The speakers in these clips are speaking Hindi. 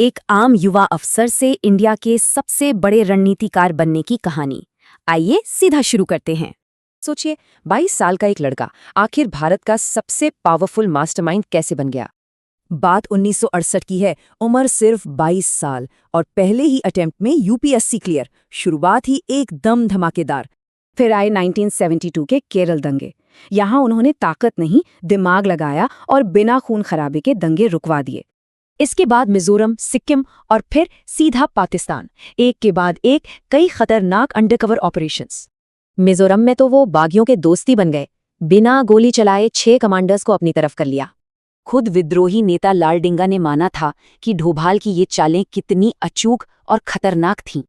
एक आम युवा अफसर से इंडिया के सबसे बड़े रणनीतिकार बनने की कहानी। आइए सीधा शुरू करते हैं। सोचिए, 22 साल का एक लड़का आखिर भारत का सबसे पावरफुल मास्टरमाइंड कैसे बन गया। बात 1968 की है, उम्र सिर्फ 22 साल और पहले ही अटेम्प्ट में यूपीएससी क्लियर। शुरुआत ही एकदम धमाकेदार। फिर आए 1972 के केरल दंगे। यहाँ उन्होंने ताकत नहीं, दिमाग लगाया और बिना खून खराबे के दंगे रुकवा दिए। इसके बाद मिजोरम, सिक्किम और फिर सीधा पाकिस्तान। एक के बाद एक कई खतरनाक अंडरकवर ऑपरेशंस। मिजोरम में तो वो बागियों के दोस्ती बन गए। बिना गोली चलाए 6 कमांडर्स को अपनी तरफ कर लिया। खुद विद्रोही नेता लाल डेंगा ने माना था कि डोभाल की ये चालें कितनी अचूक और खतरनाक थीं।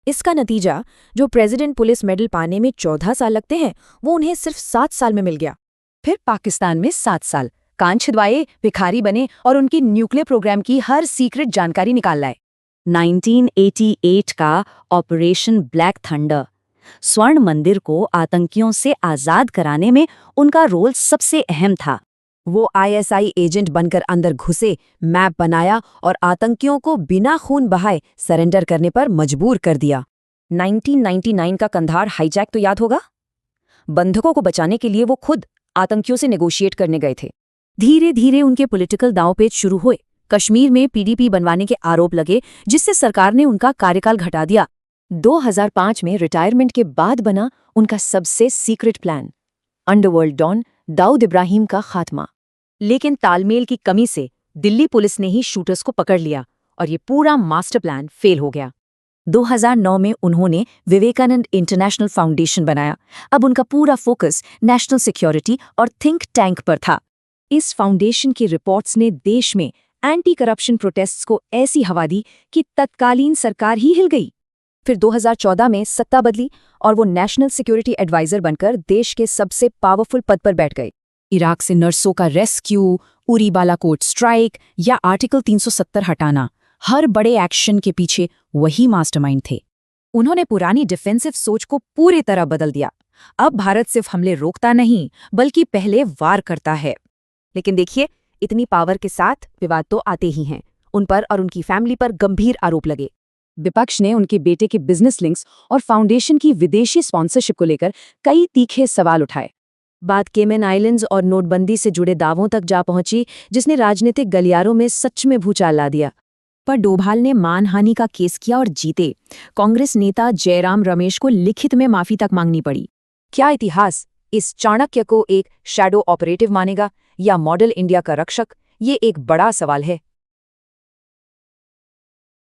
इसका नतीजा, जो प्रेसिडेंट पुलिस मेडल पाने में 14 साल लगते हैं, वो उन्हें सिर्फ 7 साल में मिल गया। फिर पाकिस्तान में 7 साल कान छिदवाए, भिखारी बने और उनकी न्यूक्लियर प्रोग्राम की हर सीक्रेट जानकारी निकाल लाए। 1988 का ऑपरेशन ब्लैक थंडर, स्वर्ण मंदिर को आतंकियों से आजाद कराने में उनका रोल सबसे अहम था। वो आईएसआई एजेंट बनकर अंदर घुसे, मैप बनाया और आतंकियों को बिना खून बहाए सरेंडर करने पर मजबूर कर दिया। 1999 का कंधार हाईजैक तो याद होगा। बंधकों को बचाने के लिए वो खुद आतंकियों से नेगोशिएट करने गए थे। धीरे धीरे उनके पॉलिटिकल दांवपेच शुरू हुए। कश्मीर में पीडीपी बनवाने के आरोप लगे, जिससे सरकार ने उनका कार्यकाल घटा दिया। 2005 में रिटायरमेंट के बाद बना उनका सबसे secret plan, underworld don Dawood Ibrahim का खात्मा। लेकिन तालमेल की कमी से दिल्ली पुलिस ने ही शूटर्स को पकड़ लिया और ये पूरा मास्टर प्लान फेल हो गया। 2009 में उन्होंने विवेकानंद इंटरनेशनल फाउंडेशन बनाया। अब उनका पूरा फोकस नेशनल सिक्योरिटी और थिंक टैंक पर था। इस फाउंडेशन की रिपोर्ट्स ने देश में एंटी करप्शन प्रोटेस्ट्स को ऐसी हवा दी कि तत्कालीन सरकार ही हिल गई। फिर 2014 में सत्ता बदली और वो नेशनल सिक्योरिटी एडवाइजर बनकर देश के सबसे पावरफुल पद पर बैठ गए। इराक से नर्सों का रेस्क्यू, उरी बालाकोट स्ट्राइक या आर्टिकल 370 हटाना, हर बड़े एक्शन के पीछे वही मास्टरमाइंड थे। उन्होंने पुरानी डिफेंसिव सोच को पूरी तरह बदल दिया। अब भारत सिर्फ हमले रोकता नहीं, बल्कि पहले वार करता है। लेकिन देखिए, इतनी पावर के साथ विवाद तो आते ही हैं। उन पर और उनकी फैमिली पर गंभीर आरोप लगे। विपक्ष ने उनके बेटे के बिजनेस लिंक्स और फाउंडेशन की विदेशी स्पॉन्सरशिप को लेकर कई तीखे सवाल उठाए। बात केमन आइलैंड्स और नोटबंदी से जुड़े दावों तक जा पहुंची, जिसने राजनीतिक गलियारों में सच में भूचाल ला दिया। पर डोभाल ने मानहानि का केस किया और जीते। कांग्रेस नेता जयराम रमेश को लिखित में माफी तक मांगनी पड़ी। क्या इतिहास इस चाणक्य को एक शैडो ऑपरेटिव मानेगा या मॉडल इंडिया का रक्षक? ये एक बड़ा सवाल है।